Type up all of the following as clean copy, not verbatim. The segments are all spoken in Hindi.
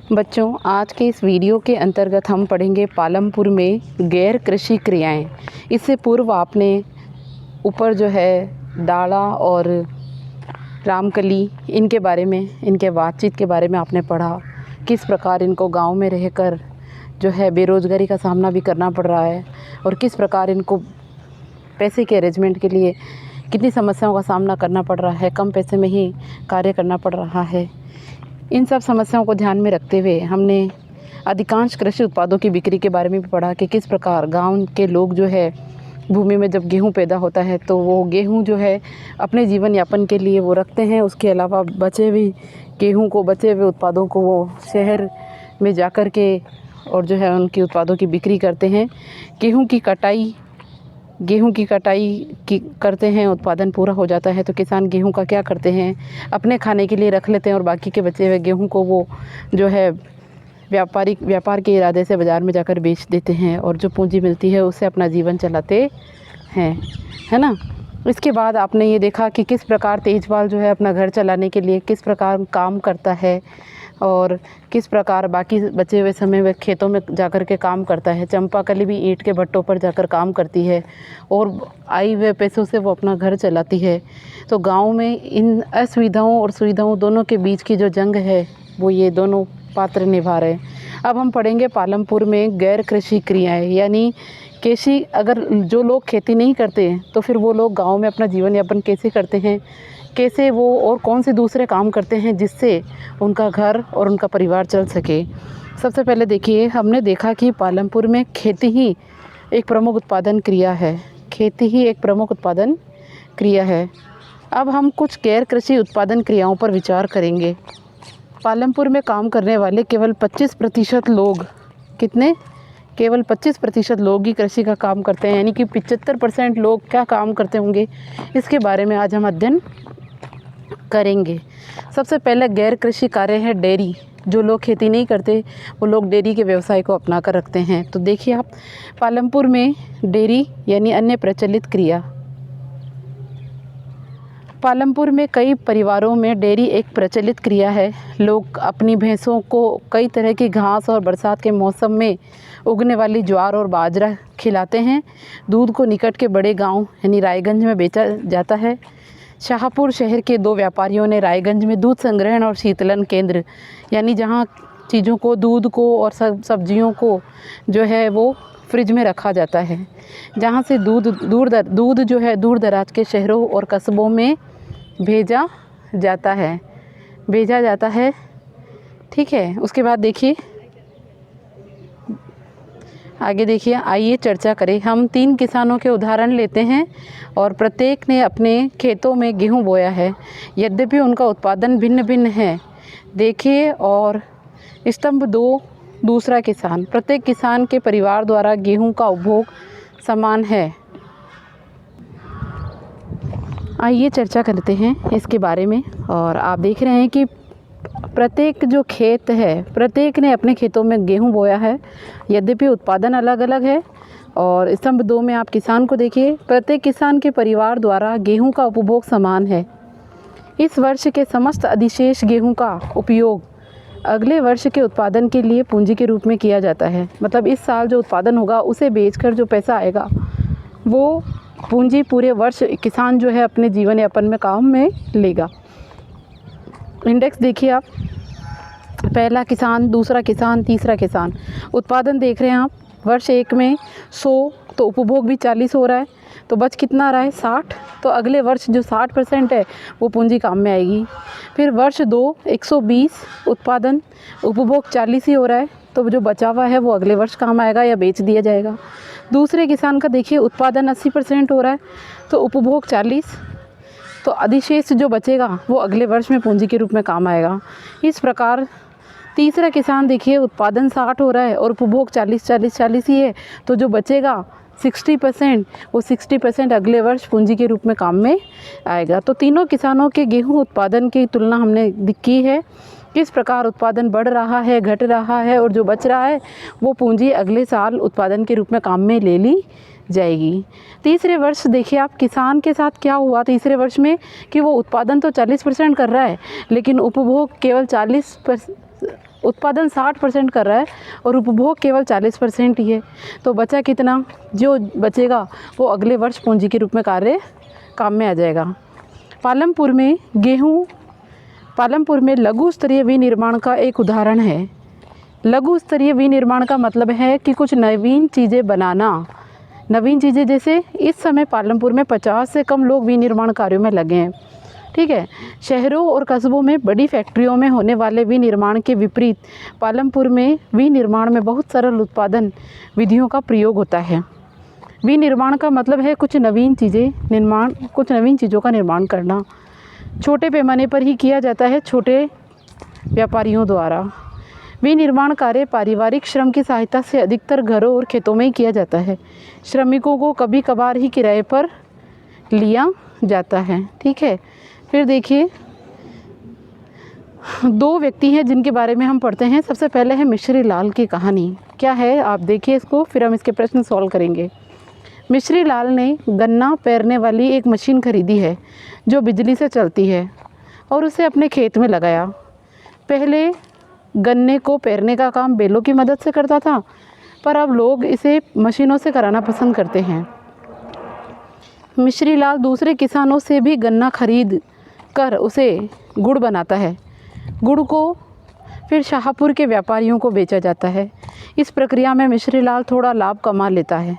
बच्चों, आज के इस वीडियो के अंतर्गत हम पढ़ेंगे पालमपुर में गैर कृषि क्रियाएं। इससे पूर्व आपने ऊपर जो है डाला और रामकली इनके बारे में, इनके बातचीत के बारे में आपने पढ़ा। किस प्रकार इनको गांव में रहकर जो है बेरोज़गारी का सामना भी करना पड़ रहा है और किस प्रकार इनको पैसे के अरेंजमेंट के लिए कितनी समस्याओं का सामना करना पड़ रहा है, कम पैसे में ही कार्य करना पड़ रहा है। इन सब समस्याओं को ध्यान में रखते हुए हमने अधिकांश कृषि उत्पादों की बिक्री के बारे में भी पढ़ा कि किस प्रकार गांव के लोग जो है भूमि में जब गेहूं पैदा होता है तो वो गेहूं जो है अपने जीवन यापन के लिए वो रखते हैं। उसके अलावा बचे हुए गेहूं को, बचे हुए उत्पादों को वो शहर में जाकर के और जो है उनके उत्पादों की बिक्री करते हैं। गेहूं की कटाई करते हैं, उत्पादन पूरा हो जाता है तो किसान गेहूं का क्या करते हैं, अपने खाने के लिए रख लेते हैं और बाकी के बचे हुए गेहूं को वो जो है व्यापार के इरादे से बाज़ार में जाकर बेच देते हैं और जो पूंजी मिलती है उससे अपना जीवन चलाते हैं, है ना। इसके बाद आपने ये देखा कि किस प्रकार तेजपाल जो है अपना घर चलाने के लिए किस प्रकार काम करता है और किस प्रकार बाकी बचे हुए समय में खेतों में जाकर के काम करता है। चंपाकली भी ईंट के भट्टों पर जाकर काम करती है और आए हुए पैसों से वो अपना घर चलाती है। तो गांव में इन असुविधाओं और सुविधाओं दोनों के बीच की जो जंग है वो ये दोनों पात्र निभा रहे हैं। अब हम पढ़ेंगे पालमपुर में गैर कृषि क्रियाएँ, यानी कृषि अगर जो लोग खेती नहीं करते हैं तो फिर वो लोग गाँव में अपना जीवन यापन कैसे करते हैं, कैसे वो और कौन से दूसरे काम करते हैं जिससे उनका घर और उनका परिवार चल सके। सबसे पहले देखिए, हमने देखा कि पालमपुर में खेती ही एक प्रमुख उत्पादन क्रिया है। खेती ही एक प्रमुख उत्पादन क्रिया है। अब हम कुछ गैर कृषि उत्पादन क्रियाओं पर विचार करेंगे। पालमपुर में काम करने वाले केवल 25% लोग, कितने, केवल 25% लोग ही कृषि का काम करते हैं, यानी कि 75% लोग क्या काम करते होंगे, इसके बारे में आज हम अध्ययन करेंगे। सबसे पहले गैर कृषि कार्य है डेयरी। जो लोग खेती नहीं करते वो लोग डेयरी के व्यवसाय को अपना कर रखते हैं। तो देखिए आप, पालमपुर में डेयरी यानी अन्य प्रचलित क्रिया। पालमपुर में कई परिवारों में डेयरी एक प्रचलित क्रिया है। लोग अपनी भैंसों को कई तरह की घास और बरसात के मौसम में उगने वाली ज्वार और बाजरा खिलाते हैं। दूध को निकट के बड़े गांव यानी रायगंज में बेचा जाता है। शाहपुर शहर के 2 व्यापारियों ने रायगंज में दूध संग्रहण और शीतलन केंद्र, यानी जहां चीज़ों को, दूध को और सब्जियों को जो है वो फ्रिज में रखा जाता है, जहां से दूध जो है दूर दराज के शहरों और कस्बों में भेजा जाता है। ठीक है, उसके बाद देखिए आगे, देखिए आइए चर्चा करें। हम 3 किसानों के उदाहरण लेते हैं और प्रत्येक ने अपने खेतों में गेहूं बोया है, यद्यपि उनका उत्पादन भिन्न भिन्न है। देखिए, और स्तंभ 2, दूसरा किसान। प्रत्येक किसान के परिवार द्वारा गेहूं का उपभोग समान है। आइए चर्चा करते हैं इसके बारे में। और आप देख रहे हैं कि प्रत्येक जो खेत है, प्रत्येक ने अपने खेतों में गेहूं बोया है, यद्यपि उत्पादन अलग अलग है। और स्तंभ 2 में आप किसान को देखिए, प्रत्येक किसान के परिवार द्वारा गेहूं का उपभोग समान है। इस वर्ष के समस्त अधिशेष गेहूं का उपयोग अगले वर्ष के उत्पादन के लिए पूंजी के रूप में किया जाता है। मतलब इस साल जो उत्पादन होगा उसे बेचकर जो पैसा आएगा वो पूंजी पूरे वर्ष किसान जो है अपने जीवन यापन में काम में लेगा। इंडेक्स देखिए आप, पहला किसान, दूसरा किसान, तीसरा किसान। उत्पादन देख रहे हैं आप, वर्ष 1 में 100 तो उपभोग भी 40 हो रहा है, तो बच कितना आ रहा है, 60। तो अगले वर्ष जो 60% है वो पूंजी काम में आएगी। फिर वर्ष 2 120 उत्पादन, उपभोग 40 ही हो रहा है, तो जो बचा हुआ है वो अगले वर्ष काम आएगा या बेच दिया जाएगा। दूसरे किसान का देखिए, उत्पादन 80% हो रहा है तो उपभोग 40, तो अधिशेष जो बचेगा वो अगले वर्ष में पूंजी के रूप में काम आएगा। इस प्रकार तीसरा किसान देखिए, उत्पादन 60 हो रहा है और उपभोग 40 ही है, तो जो बचेगा 60%, वो 60% अगले वर्ष पूंजी के रूप में काम में आएगा। तो तीनों किसानों के गेहूं उत्पादन की तुलना हमने की है, किस प्रकार उत्पादन बढ़ रहा है, घट रहा है, और जो बच रहा है वो पूंजी अगले साल उत्पादन के रूप में काम में ले ली जाएगी। तीसरे वर्ष देखिए आप, किसान के साथ क्या हुआ तीसरे वर्ष में कि वो उत्पादन तो 40% कर रहा है लेकिन उपभोग केवल उत्पादन 60% कर रहा है और उपभोग केवल 40% ही है। तो बचा कितना? जो बचेगा वो अगले वर्ष पूंजी के रूप में काम में आ जाएगा। पालमपुर में लघु स्तरीय विनिर्माण का एक उदाहरण है। लघु स्तरीय विनिर्माण का मतलब है कि कुछ नवीन चीज़ें बनाना। नवीन चीज़ें जैसे इस समय पालमपुर में 50 से कम लोग विनिर्माण कार्यों में लगे हैं। ठीक है। शहरों और कस्बों में बड़ी फैक्ट्रियों में होने वाले विनिर्माण के विपरीत पालमपुर में विनिर्माण में बहुत सरल उत्पादन विधियों का प्रयोग होता है। विनिर्माण का मतलब है कुछ नवीन चीज़ों का निर्माण करना। छोटे पैमाने पर ही किया जाता है, छोटे व्यापारियों द्वारा। विनिर्माण कार्य पारिवारिक श्रम की सहायता से अधिकतर घरों और खेतों में ही किया जाता है। श्रमिकों को कभी कभार ही किराए पर लिया जाता है। ठीक है। फिर देखिए, 2 व्यक्ति हैं जिनके बारे में हम पढ़ते हैं। सबसे पहले है मिश्री लाल की कहानी। क्या है आप देखिए इसको, फिर हम इसके प्रश्न सॉल्व करेंगे। मिश्री लाल ने गन्ना पेरने वाली एक मशीन खरीदी है जो बिजली से चलती है और उसे अपने खेत में लगाया। पहले गन्ने को पेरने का काम बैलों की मदद से करता था, पर अब लोग इसे मशीनों से कराना पसंद करते हैं। मिश्री लाल दूसरे किसानों से भी गन्ना खरीद कर उसे गुड़ बनाता है। गुड़ को फिर शाहपुर के व्यापारियों को बेचा जाता है। इस प्रक्रिया में मिश्री लाल थोड़ा लाभ कमा लेता है।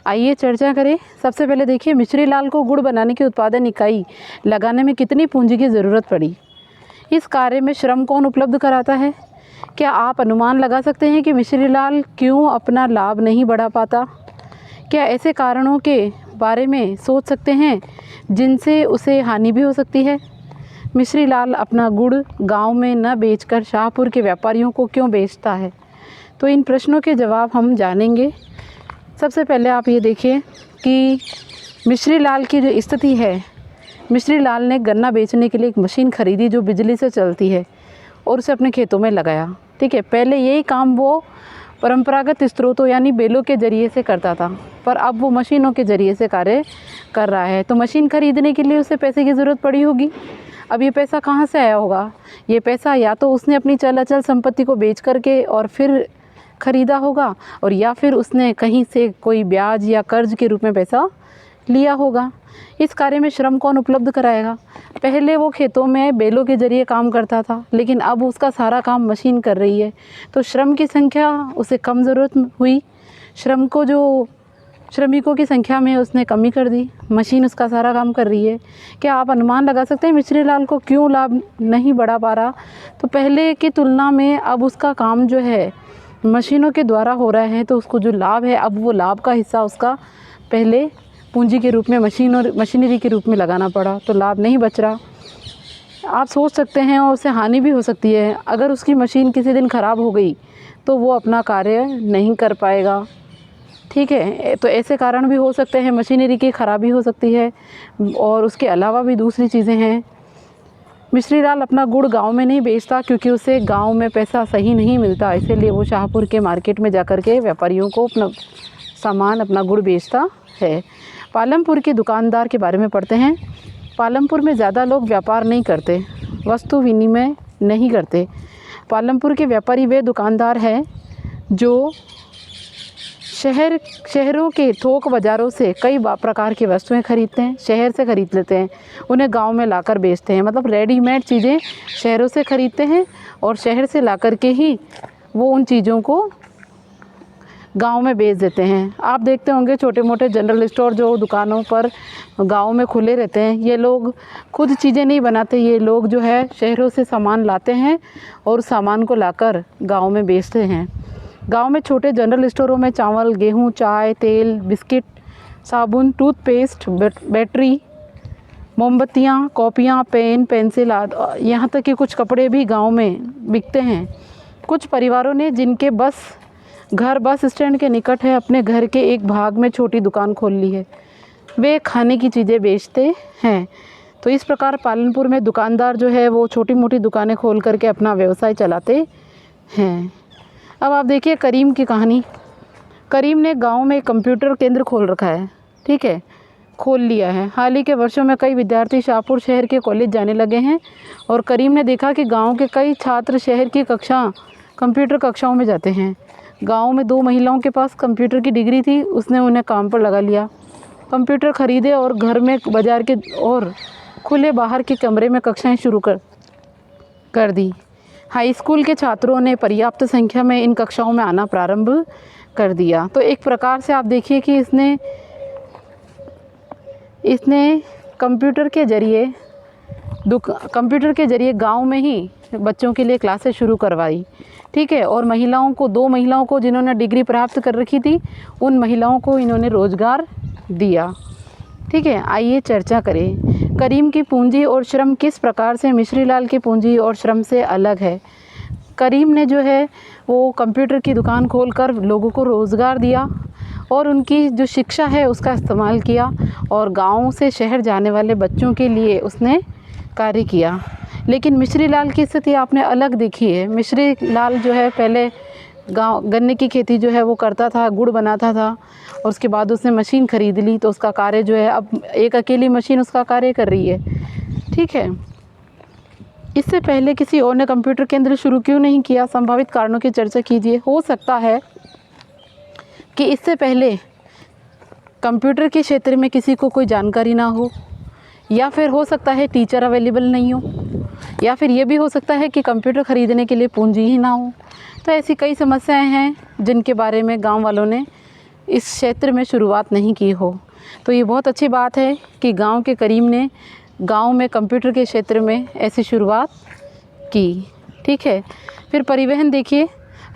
आइए चर्चा करें। सबसे पहले देखिए, मिश्री लाल को गुड़ बनाने की उत्पादन इकाई लगाने में कितनी पूंजी की ज़रूरत पड़ी। इस कार्य में श्रम कौन उपलब्ध कराता है? क्या आप अनुमान लगा सकते हैं कि मिश्री लाल क्यों अपना लाभ नहीं बढ़ा पाता? क्या ऐसे कारणों के बारे में सोच सकते हैं जिनसे उसे हानि भी हो सकती है? मिश्री लाल अपना गुड़ गांव में न बेचकर शाहपुर के व्यापारियों को क्यों बेचता है? तो इन प्रश्नों के जवाब हम जानेंगे। सबसे पहले आप ये देखिए कि मिश्री लाल की जो स्थिति है, मिश्री लाल ने गन्ना बेचने के लिए एक मशीन खरीदी जो बिजली से चलती है और उसे अपने खेतों में लगाया। ठीक है। पहले यही काम वो परंपरागत स्रोतों यानी बैलों के ज़रिए से करता था, पर अब वो मशीनों के ज़रिए से कार्य कर रहा है। तो मशीन खरीदने के लिए उसे पैसे की ज़रूरत पड़ी होगी। अब ये पैसा कहाँ से आया होगा? ये पैसा या तो उसने अपनी चल अचल संपत्ति को बेच करके और फिर ख़रीदा होगा, और या फिर उसने कहीं से कोई ब्याज या कर्ज के रूप में पैसा लिया होगा। इस कार्य में श्रम कौन उपलब्ध कराएगा? पहले वो खेतों में बैलों के ज़रिए काम करता था, लेकिन अब उसका सारा काम मशीन कर रही है, तो श्रम की संख्या उसे कम ज़रूरत हुई। श्रमिकों की संख्या में उसने कमी कर दी। मशीन उसका सारा काम कर रही है। क्या आप अनुमान लगा सकते हैं मिश्री लाल को क्यों लाभ नहीं बढ़ा पा रहा? तो पहले की तुलना में अब उसका काम जो है मशीनों के द्वारा हो रहा है, तो उसको जो लाभ है, अब वो लाभ का हिस्सा उसका पहले पूंजी के रूप में मशीनरी के रूप में लगाना पड़ा, तो लाभ नहीं बच रहा। आप सोच सकते हैं और उससे हानि भी हो सकती है। अगर उसकी मशीन किसी दिन ख़राब हो गई तो वो अपना कार्य नहीं कर पाएगा। ठीक है। तो ऐसे कारण भी हो सकते हैं, मशीनरी की ख़राबी हो सकती है, और उसके अलावा भी दूसरी चीज़ें हैं। मिश्री लाल अपना गुड़ गांव में नहीं बेचता क्योंकि उसे गांव में पैसा सही नहीं मिलता, इसीलिए वो शाहपुर के मार्केट में जाकर के व्यापारियों को अपना सामान, अपना गुड़ बेचता है। पालमपुर के दुकानदार के बारे में पढ़ते हैं। पालमपुर में ज़्यादा लोग व्यापार नहीं करते, वस्तु विनिमय नहीं करते। पालमपुर के व्यापारी वे दुकानदार हैं जो शहरों के थोक बाज़ारों से कई प्रकार की वस्तुएं खरीदते हैं, शहर से ख़रीद लेते हैं, उन्हें गांव में लाकर बेचते हैं। मतलब रेडीमेड चीज़ें शहरों से ख़रीदते हैं और शहर से लाकर के ही वो उन चीज़ों को गांव में बेच देते हैं। आप देखते होंगे छोटे मोटे जनरल स्टोर जो दुकानों पर गांव में खुले रहते हैं, ये लोग खुद चीज़ें नहीं बनाते, ये लोग जो है शहरों से सामान लाते हैं और सामान को लाकर गांव में बेचते हैं। गांव में छोटे जनरल स्टोरों में चावल, गेहूं, चाय, तेल, बिस्किट, साबुन, टूथपेस्ट, बैटरी, मोमबत्तियाँ, कॉपियाँ, पेन, पेंसिल आदि, यहाँ तक कि कुछ कपड़े भी गांव में बिकते हैं। कुछ परिवारों ने जिनके घर बस स्टैंड के निकट है, अपने घर के एक भाग में छोटी दुकान खोल ली है, वे खाने की चीज़ें बेचते हैं। तो इस प्रकार पालनपुर में दुकानदार जो है वो छोटी मोटी दुकानें खोल करके अपना व्यवसाय चलाते हैं। अब आप देखिए करीम की कहानी। करीम ने गांव में कंप्यूटर केंद्र खोल रखा है। ठीक है, खोल लिया है। हाल ही के वर्षों में कई विद्यार्थी शाहपुर शहर के कॉलेज जाने लगे हैं और करीम ने देखा कि गांव के कई छात्र शहर की कक्षा कंप्यूटर कक्षाओं में जाते हैं। गांव में 2 महिलाओं के पास कंप्यूटर की डिग्री थी, उसने उन्हें काम पर लगा लिया। कंप्यूटर खरीदे और घर में बाजार के और खुले बाहर के कमरे में कक्षाएं शुरू कर दी। हाई स्कूल के छात्रों ने पर्याप्त संख्या में इन कक्षाओं में आना प्रारंभ कर दिया। तो एक प्रकार से आप देखिए कि इसने कंप्यूटर के ज़रिए गांव में ही बच्चों के लिए क्लासेस शुरू करवाई, ठीक है। और महिलाओं को 2 महिलाओं को जिन्होंने डिग्री प्राप्त कर रखी थी, उन महिलाओं को इन्होंने रोज़गार दिया, ठीक है। आइए चर्चा करें, करीम की पूंजी और श्रम किस प्रकार से मिश्री लाल की पूंजी और श्रम से अलग है। करीम ने जो है वो कंप्यूटर की दुकान खोलकर लोगों को रोज़गार दिया और उनकी जो शिक्षा है उसका इस्तेमाल किया और गाँव से शहर जाने वाले बच्चों के लिए उसने कार्य किया। लेकिन मिश्री लाल की स्थिति आपने अलग देखी है। मिश्री लाल जो है पहले गन्ने की खेती जो है वो करता था, गुड़ बनाता था और उसके बाद उसने मशीन ख़रीद ली, तो उसका कार्य जो है अब एक अकेली मशीन उसका कार्य कर रही है, ठीक है। इससे पहले किसी और ने कंप्यूटर केंद्र शुरू क्यों नहीं किया? संभावित कारणों की चर्चा कीजिए। हो सकता है कि इससे पहले कंप्यूटर के क्षेत्र में किसी को कोई जानकारी ना हो, या फिर हो सकता है टीचर अवेलेबल नहीं हो, या फिर ये भी हो सकता है कि कंप्यूटर ख़रीदने के लिए पूंजी ही ना हो। तो ऐसी कई समस्याएं हैं जिनके बारे में गांव वालों ने इस क्षेत्र में शुरुआत नहीं की हो। तो ये बहुत अच्छी बात है कि गांव के करीम ने गांव में कंप्यूटर के क्षेत्र में ऐसी शुरुआत की, ठीक है। फिर परिवहन देखिए,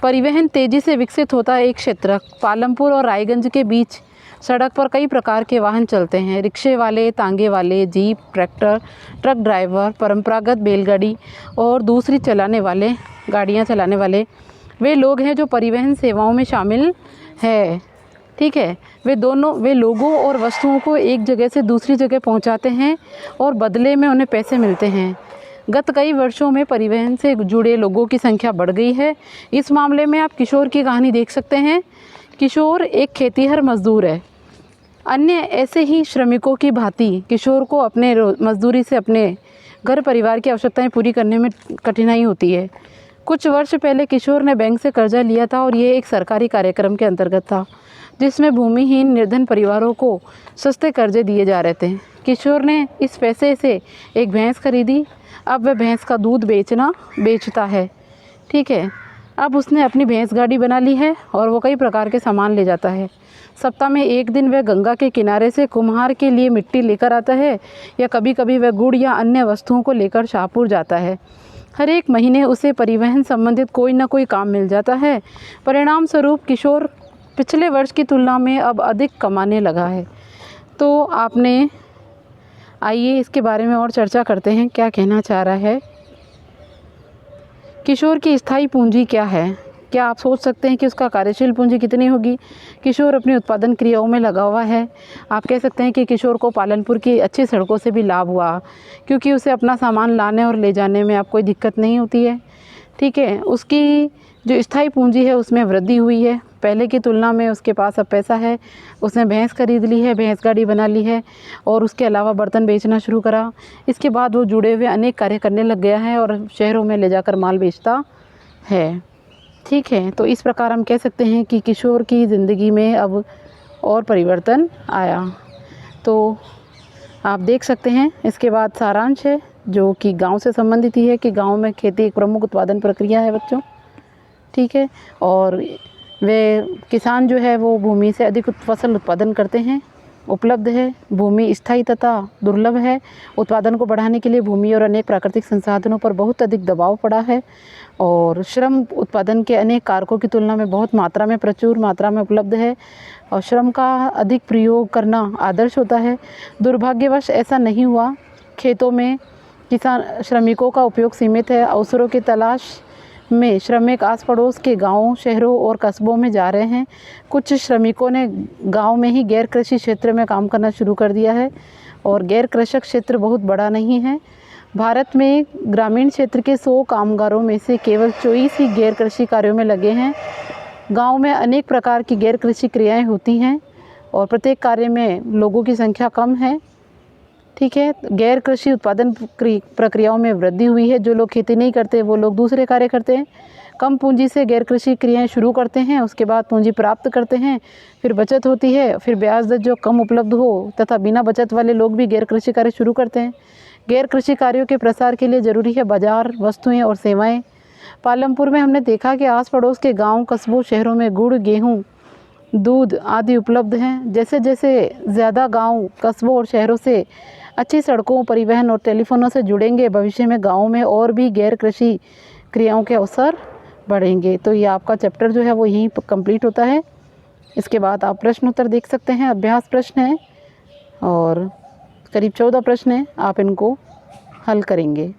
परिवहन तेज़ी से विकसित होता है एक क्षेत्र। पालमपुर और रायगंज के बीच सड़क पर कई प्रकार के वाहन चलते हैं, रिक्शे वाले, तांगे वाले, जीप, ट्रैक्टर, ट्रक ड्राइवर, परंपरागत बैलगाड़ी और दूसरी गाड़ियाँ चलाने वाले वे लोग हैं जो परिवहन सेवाओं में शामिल है, ठीक है। वे लोगों और वस्तुओं को एक जगह से दूसरी जगह पहुंचाते हैं और बदले में उन्हें पैसे मिलते हैं। गत कई वर्षों में परिवहन से जुड़े लोगों की संख्या बढ़ गई है। इस मामले में आप किशोर की कहानी देख सकते हैं। किशोर एक खेतीहर मजदूर है। अन्य ऐसे ही श्रमिकों की भांति किशोर को अपने मजदूरी से अपने घर परिवार की आवश्यकताएं पूरी करने में कठिनाई होती है। कुछ वर्ष पहले किशोर ने बैंक से कर्जा लिया था और ये एक सरकारी कार्यक्रम के अंतर्गत था, जिसमें भूमिहीन निर्धन परिवारों को सस्ते कर्जे दिए जा रहे थे। किशोर ने इस पैसे से एक भैंस खरीदी। अब वह भैंस का दूध बेचता है, ठीक है। अब उसने अपनी भैंस गाड़ी बना ली है और वो कई प्रकार के सामान ले जाता है। सप्ताह में एक दिन वह गंगा के किनारे से कुम्हार के लिए मिट्टी लेकर आता है, या कभी कभी वह गुड़ या अन्य वस्तुओं को लेकर शाहपुर जाता है। हर एक महीने उसे परिवहन संबंधित कोई ना कोई काम मिल जाता है। परिणाम स्वरूप किशोर पिछले वर्ष की तुलना में अब अधिक कमाने लगा है। तो आइए इसके बारे में और चर्चा करते हैं, क्या कहना चाह रहा है। किशोर की स्थायी पूंजी क्या है? क्या आप सोच सकते हैं कि उसका कार्यशील पूंजी कितनी होगी? किशोर अपनी उत्पादन क्रियाओं में लगा हुआ है। आप कह सकते हैं कि किशोर को पालनपुर की अच्छी सड़कों से भी लाभ हुआ, क्योंकि उसे अपना सामान लाने और ले जाने में अब कोई दिक्कत नहीं होती है, ठीक है। उसकी जो स्थायी पूंजी है उसमें वृद्धि हुई है। पहले की तुलना में उसके पास अब पैसा है। उसने भैंस खरीद ली है, भैंस गाड़ी बना ली है और उसके अलावा बर्तन बेचना शुरू करा। इसके बाद वो जुड़े हुए अनेक कार्य करने लग गया है और शहरों में ले जाकर माल बेचता है, ठीक है। तो इस प्रकार हम कह सकते हैं कि किशोर की ज़िंदगी में अब और परिवर्तन आया। तो आप देख सकते हैं। इसके बाद सारांश है जो कि गांव से संबंधित ही है कि गांव में खेती एक प्रमुख उत्पादन प्रक्रिया है बच्चों, ठीक है। और वे किसान जो है वो भूमि से अधिक फसल उत्पादन करते हैं। उपलब्ध है। भूमि स्थायी तथा दुर्लभ है। उत्पादन को बढ़ाने के लिए भूमि और अनेक प्राकृतिक संसाधनों पर बहुत अधिक दबाव पड़ा है और श्रम उत्पादन के अनेक कारकों की तुलना में प्रचुर मात्रा में उपलब्ध है और श्रम का अधिक प्रयोग करना आदर्श होता है। दुर्भाग्यवश ऐसा नहीं हुआ। खेतों में किसान श्रमिकों का उपयोग सीमित है। अवसरों की तलाश में श्रमिक आस पड़ोस के गांवों, शहरों और कस्बों में जा रहे हैं। कुछ श्रमिकों ने गांव में ही गैर कृषि क्षेत्र में काम करना शुरू कर दिया है और गैर कृषक क्षेत्र बहुत बड़ा नहीं है। भारत में ग्रामीण क्षेत्र के 100 कामगारों में से केवल 24 ही गैर कृषि कार्यों में लगे हैं। गांव में अनेक प्रकार की गैर कृषि क्रियाएं होती हैं और प्रत्येक कार्य में लोगों की संख्या कम है, ठीक है। गैर कृषि उत्पादन प्रक्रियाओं में वृद्धि हुई है। जो लोग खेती नहीं करते वो लोग दूसरे कार्य करते हैं। कम पूंजी से गैर कृषि क्रियाएं शुरू करते हैं, उसके बाद पूंजी प्राप्त करते हैं, फिर बचत होती है, फिर ब्याज दर जो कम उपलब्ध हो तथा बिना बचत वाले लोग भी गैर कृषि कार्य शुरू करते हैं। गैर कृषि कार्यों के प्रसार के लिए ज़रूरी है बाजार, वस्तुएं और सेवाएं। पालमपुर में हमने देखा कि आस पड़ोस के गांव, कस्बों, शहरों में गुड़, गेहूं, दूध आदि उपलब्ध हैं। जैसे जैसे ज़्यादा गांव, कस्बों और शहरों से अच्छी सड़कों, परिवहन और टेलीफोनों से जुड़ेंगे, भविष्य में गाँव में और भी गैर कृषि क्रियाओं के अवसर बढ़ेंगे। तो ये आपका चैप्टर जो है वो यहीं कंप्लीट होता है। इसके बाद आप प्रश्न उत्तर देख सकते हैं। अभ्यास प्रश्न है और करीब 14 प्रश्न हैं, आप इनको हल करेंगे।